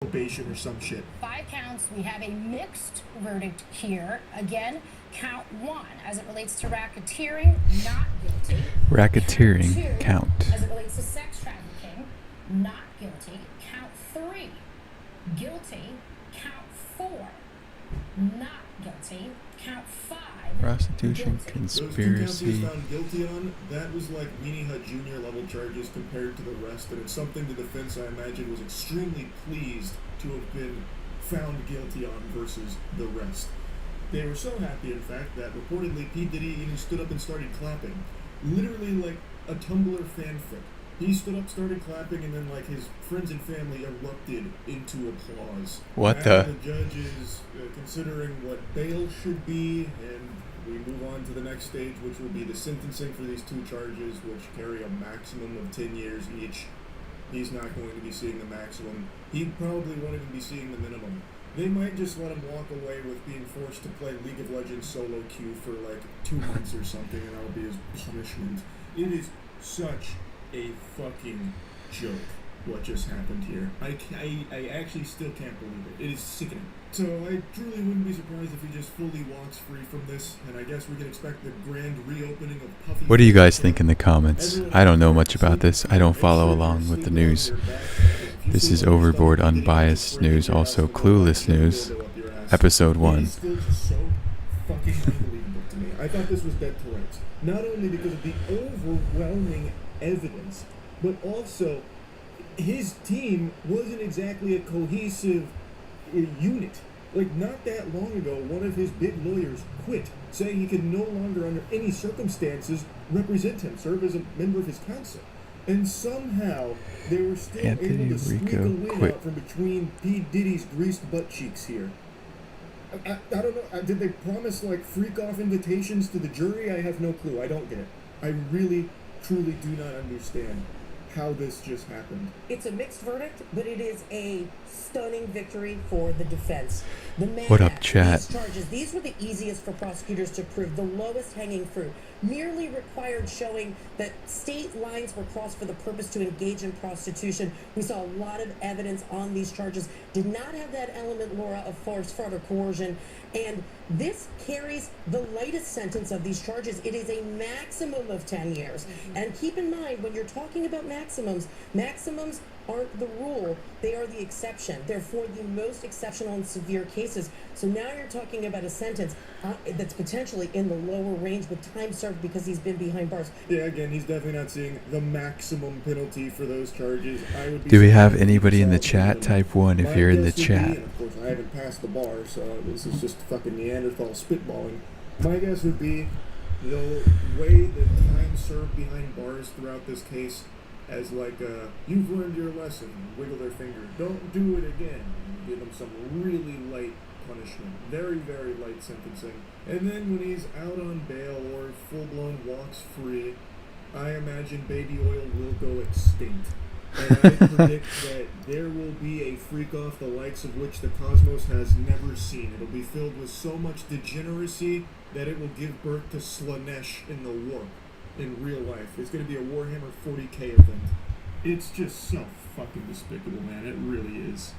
probation or some shit. 5 counts. We have a mixed verdict here. Again, count 1 as it relates to racketeering, not guilty. Racketeering Count 2, count. as it relates to sex trafficking, not guilty. Count 3, guilty. Count 4, not guilty. Count 5, Prostitution, guilty. conspiracy. Those 2 counts he was found guilty on, that was like Weenie Hut Jr. level charges compared to the rest, and it's something the defense, I imagine, was extremely pleased to have been found guilty on versus the rest. They were so happy, in fact, that reportedly P. Diddy even stood up and started clapping. Literally like a Tumblr fanfic. He stood up, started clapping, and then like his friends and family erupted into applause. What the? The judge is considering what bail should be, and we move on to the next stage, which will be the sentencing for these 2 charges, which carry a maximum of 10 years each. He's not going to be seeing the maximum. He probably won't even be seeing the minimum. They might just let him walk away with being forced to play League of Legends solo queue for like 2 months or something, and that'll be his punishment. It is such a fucking joke what just happened here. I actually still can't believe it. It is sickening. So I truly wouldn't be surprised if he just fully walks free from this, and I guess we can expect the grand reopening of Puffy. What do you guys think in the comments? I don't know much about this. I don't follow along with the news. This is Overboard Unbiased News, also Clueless News, Episode 1. It's still just so fucking unbelievable to me. I thought this was dead to rights. Not only because of the overwhelming evidence, but also his team wasn't exactly a cohesive unit. Like, not that long ago, one of his big lawyers quit, saying he could no longer, under any circumstances, represent him, serve as a member of his council. And somehow, they were still able to sneak a win out from between P. Diddy's greased butt cheeks here. I don't know, did they promise, like, freak-off invitations to the jury? I have no clue. I don't get it. I really, truly do not understand how this just happened. It's a mixed verdict, but it is a stunning victory for the defense. The What up, chat? These charges, these were the easiest for prosecutors to prove, the lowest hanging fruit. Merely required showing that state lines were crossed for the purpose to engage in prostitution. We saw a lot of evidence on these charges. Did not have that element, Laura, of force, fraud, or coercion. And this carries the lightest sentence of these charges. It is a maximum of 10 years. And keep in mind, when you're talking about maximums aren't the rule, they are the exception. They're for the most exceptional and severe cases. So now you're talking about a sentence that's potentially in the lower range with time served because he's been behind bars. Yeah, again, he's definitely not seeing the maximum penalty for those charges. Do we have anybody in the chat? Type 1 if you're in the chat. And of course, I haven't passed the bar, so this is just fucking Neanderthal spitballing. My guess would be the way the time served behind bars throughout this case as like you've learned your lesson, wiggle their finger, don't do it again, give them some really light punishment, very, very light sentencing. And then when he's out on bail or full-blown walks free, I imagine baby oil will go extinct. And I predict that there will be a freak-off the likes of which the cosmos has never seen. It'll be filled with so much degeneracy that it will give birth to Slanesh in the warp. In real life. It's going to be a Warhammer 40k event. It's just so fucking despicable, man. It really is.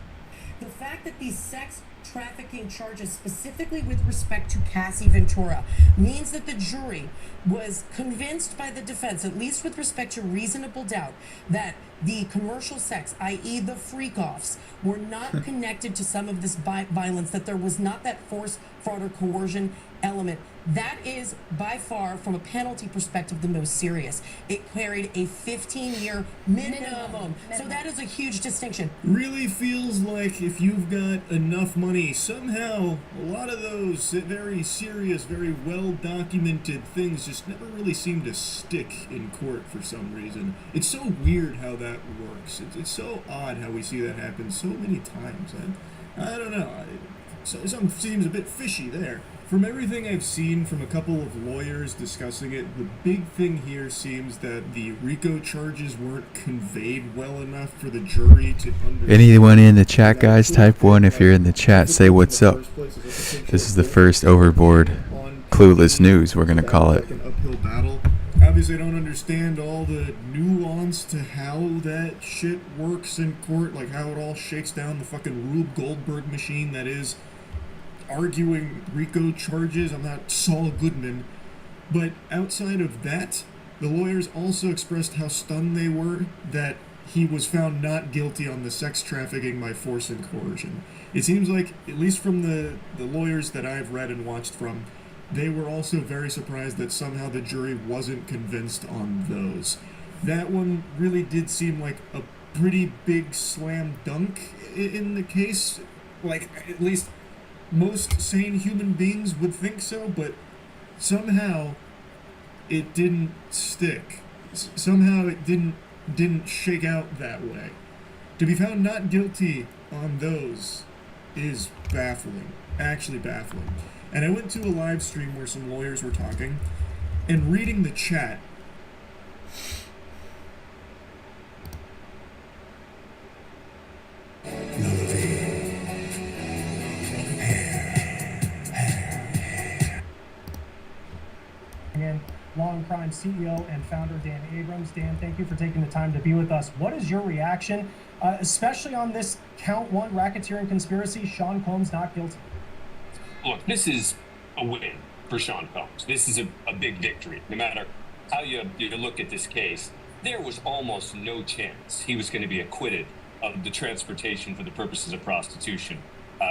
The fact that these sex trafficking charges, specifically with respect to Cassie Ventura, means that the jury was convinced by the defense, at least with respect to reasonable doubt, that the commercial sex, i.e. the freak-offs, were not connected to some of this violence, that there was not that force, fraud, or coercion element. That is, by far, from a penalty perspective, the most serious. It carried a 15-year minimum. So that is a huge distinction. Really feels like if you've got enough money, somehow a lot of those very serious, very well-documented things just never really seem to stick in court for some reason. It's so weird how that works. It's so odd how we see that happen so many times. I don't know. Something seems a bit fishy there. From everything I've seen from a couple of lawyers discussing it, the big thing here seems that the RICO charges weren't conveyed well enough for the jury to understand. Anyone in the chat, guys? Type 1 if you're in the chat. Say what's up. This is the first Overboard Clueless News, we're going to call it. An uphill battle. obviously I don't understand all the nuance to how that shit works in court, like how it all shakes down the fucking Rube Goldberg machine that is arguing RICO charges. I'm not Saul Goodman. But outside of that, the lawyers also expressed how stunned they were that he was found not guilty on the sex trafficking by force and coercion. It seems like, at least from the lawyers that I've read and watched from, they were also very surprised that somehow the jury wasn't convinced on those. That one really did seem like a pretty big slam dunk in the case. Like, at least most sane human beings would think so, but somehow it didn't stick. Somehow it didn't shake out that way. To be found not guilty on those is baffling. Actually baffling. And I went to a live stream where some lawyers were talking, and reading the chat, Long Crime CEO and founder Dan Abrams. Dan, thank you for taking the time to be with us. What is your reaction, especially on this count one racketeering conspiracy, Sean Combs not guilty? Look, this is a win for Sean Combs. This is a big victory. No matter how you look at this case, there was almost no chance he was going to be acquitted of the transportation for the purposes of prostitution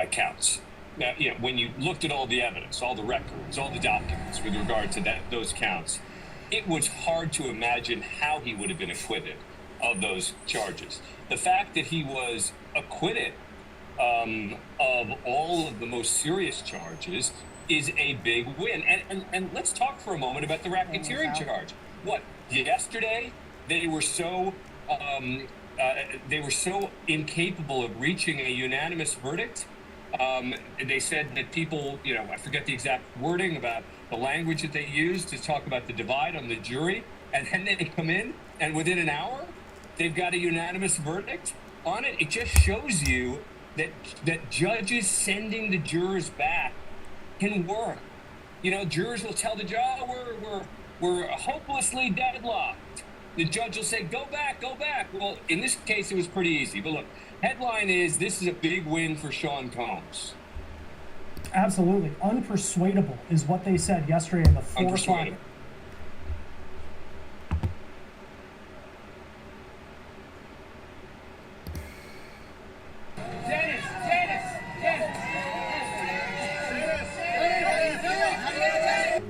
counts. Now, when you looked at all the evidence, all the records, all the documents with regard to those counts, it was hard to imagine how he would have been acquitted of those charges. The fact that he was acquitted of all of the most serious charges is a big win. And let's talk for a moment about the racketeering charge. What, yesterday they were so incapable of reaching a unanimous verdict. They said that people, I forget the exact wording about the language that they used to talk about the divide on the jury, and then they come in and within an hour they've got a unanimous verdict on it. It just shows you that judges sending the jurors back can work. Jurors will tell the judge, we're hopelessly deadlocked. The judge will say, go back. Well, in this case, it was pretty easy. But look, headline is, this is a big win for Sean Combs. Absolutely. Unpersuadable is what they said yesterday in the 4-5.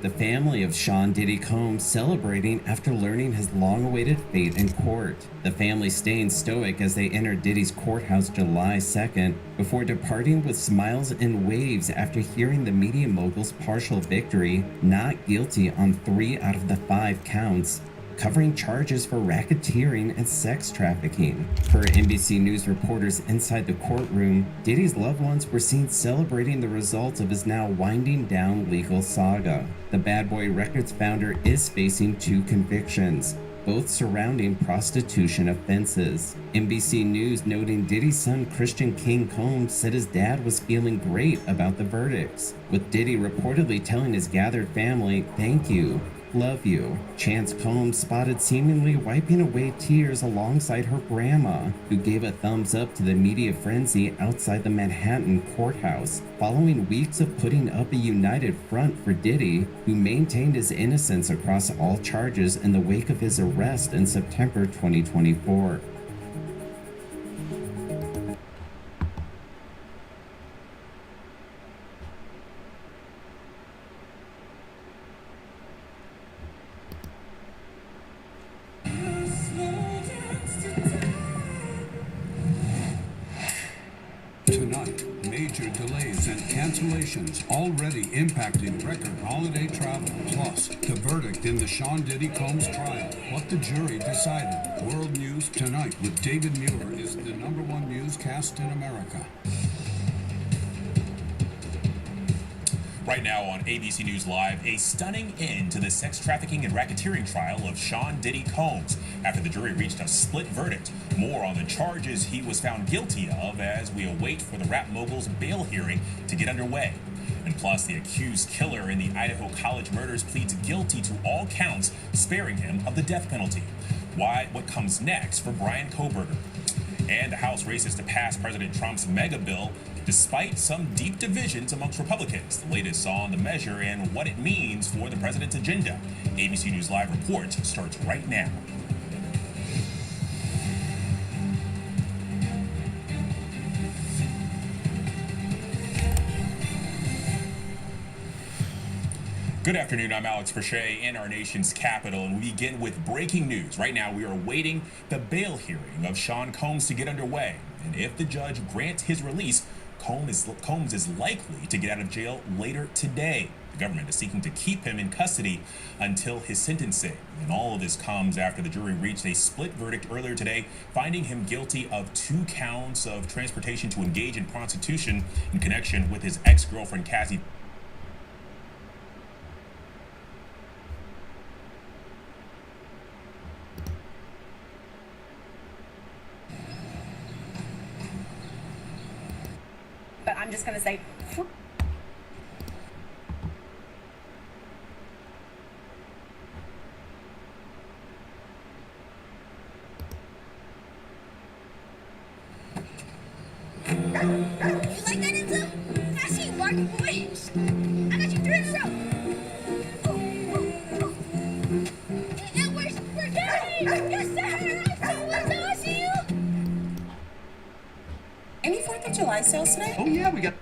The family of Sean Diddy Combs celebrating after learning his long-awaited fate in court. The family staying stoic as they entered Diddy's courthouse July 2nd before departing with smiles and waves after hearing the media mogul's partial victory, not guilty on 3 out of the 5 counts, covering charges for racketeering and sex trafficking. Per NBC News reporters inside the courtroom, Diddy's loved ones were seen celebrating the results of his now winding down legal saga. The Bad Boy Records founder is facing 2 convictions, both surrounding prostitution offenses. NBC News noting Diddy's son Christian King Combs said his dad was feeling great about the verdicts, with Diddy reportedly telling his gathered family, "Thank you. Love you." Chance Combs spotted seemingly wiping away tears alongside her grandma, who gave a thumbs up to the media frenzy outside the Manhattan courthouse, following weeks of putting up a united front for Diddy, who maintained his innocence across all charges in the wake of his arrest in September 2024. Tonight, major delays and cancellations already impacting record holiday travel. Plus, the verdict in the Sean Diddy Combs trial. What the jury decided. World News Tonight with David Muir is the #1 newscast in America. Right now on ABC News Live, a stunning end to the sex trafficking and racketeering trial of Sean Diddy Combs after the jury reached a split verdict. More on the charges he was found guilty of as we await for the rap mogul's bail hearing to get underway. And plus, the accused killer in the Idaho college murders pleads guilty to all counts, sparing him of the death penalty. What comes next for Bryan Kohberger? And the House races to pass President Trump's mega bill despite some deep divisions amongst Republicans. The latest on the measure and what it means for the president's agenda. ABC News Live report starts right now. Good afternoon, I'm Alex Merchet in our nation's capital, and we begin with breaking news. Right now, we are awaiting the bail hearing of Sean Combs to get underway. And if the judge grants his release, Combs is likely to get out of jail later today. The government is seeking to keep him in custody until his sentencing. And all of this comes after the jury reached a split verdict earlier today, finding him guilty of 2 counts of transportation to engage in prostitution in connection with his ex-girlfriend, Cassie. But I'm just going to say, You like that, Enzo? I see you barking, boy. I got you 3 in a row. And we're Daddy! Yes, sir! I see you! any 4th of July sales today? Oh yeah, we got.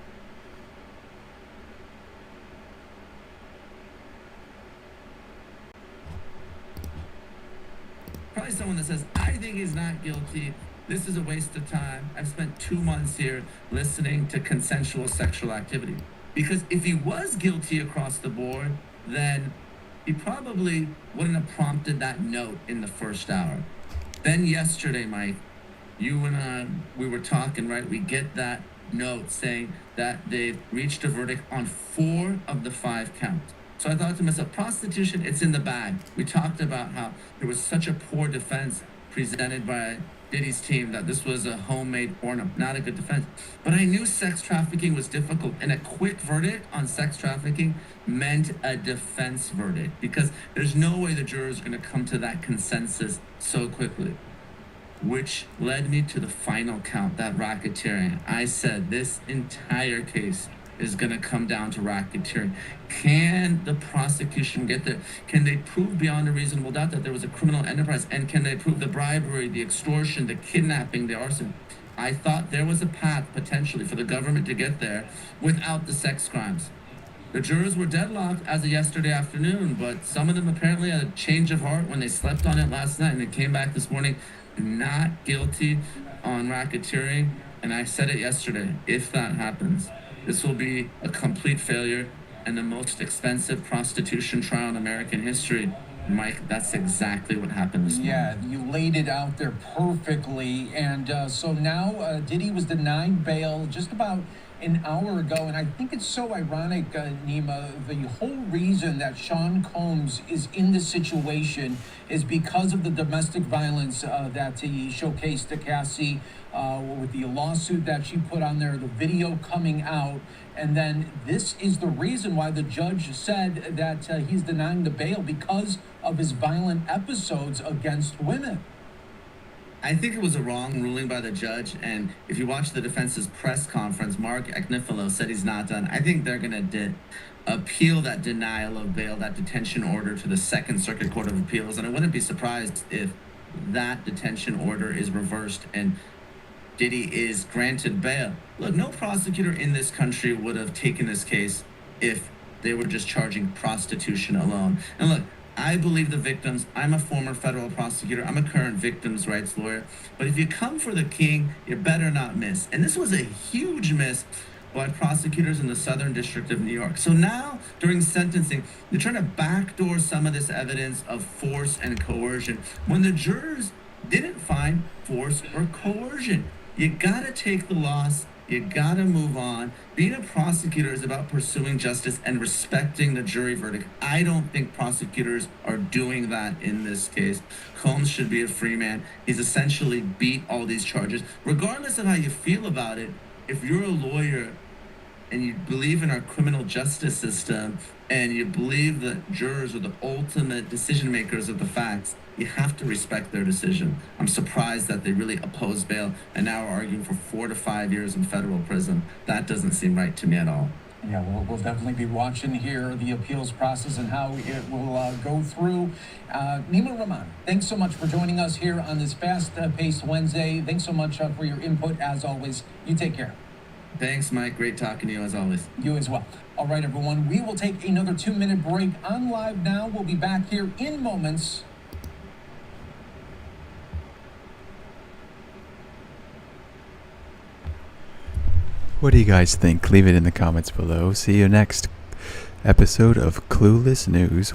Probably someone that says, I think he's not guilty. This is a waste of time. I've spent 2 months here listening to consensual sexual activity. Because if he was guilty across the board, then he probably wouldn't have prompted that note in the first hour. Then yesterday, Mike, you and I, we were talking, right? We get that note saying that they've reached a verdict on 4 of the 5 counts. So I thought to myself, prostitution, it's in the bag. We talked about how there was such a poor defense presented by Diddy's team that this was a homemade porno, not a good defense. But I knew sex trafficking was difficult, and a quick verdict on sex trafficking meant a defense verdict, because there's no way the jurors are going to come to that consensus so quickly. Which led me to the final count, that racketeering. I said this entire case is going to come down to racketeering. Can the prosecution get there? Can they prove beyond a reasonable doubt that there was a criminal enterprise? And can they prove the bribery, the extortion, the kidnapping, the arson? I thought there was a path potentially for the government to get there without the sex crimes. The jurors were deadlocked as of yesterday afternoon, but some of them apparently had a change of heart when they slept on it last night, and they came back this morning not guilty on racketeering. And I said it yesterday, if that happens, this will be a complete failure and the most expensive prostitution trial in American history. Mike, that's exactly what happened this morning. Yeah, you laid it out there perfectly. And so now Diddy was denied bail just about an hour ago. And I think it's so ironic, Nima, the whole reason that Sean Combs is in this situation is because of the domestic violence that he showcased to Cassie with the lawsuit that she put on there, the video coming out. And then this is the reason why the judge said that he's denying the bail, because of his violent episodes against women. I think it was a wrong ruling by the judge, and if you watch the defense's press conference, Mark Eknifilo said he's not done. I think they're going to appeal that denial of bail, that detention order, to the Second Circuit Court of Appeals, and I wouldn't be surprised if that detention order is reversed and Diddy is granted bail. Look, no prosecutor in this country would have taken this case if they were just charging prostitution alone. And look, I believe the victims. I'm a former federal prosecutor. I'm a current victims' rights lawyer. But if you come for the king, you better not miss. And this was a huge miss by prosecutors in the Southern District of New York. So now, during sentencing, they're trying to backdoor some of this evidence of force and coercion when the jurors didn't find force or coercion. You gotta take the loss. You gotta move on. Being a prosecutor is about pursuing justice and respecting the jury verdict. I don't think prosecutors are doing that in this case. Combs should be a free man. He's essentially beat all these charges. Regardless of how you feel about it, if you're a lawyer and you believe in our criminal justice system, and you believe that jurors are the ultimate decision makers of the facts, you have to respect their decision. I'm surprised that they really opposed bail and now are arguing for 4 to 5 years in federal prison. That doesn't seem right to me at all. Yeah, we'll definitely be watching here the appeals process and how it will go through. Nima Rahman, thanks so much for joining us here on this fast-paced Wednesday. Thanks so much for your input, as always. You take care. Thanks, Mike. Great talking to you, as always. You as well. All right, everyone, we will take another 2-minute break on Live Now. We'll be back here in moments. What do you guys think? Leave it in the comments below. See you next episode of Clueless News.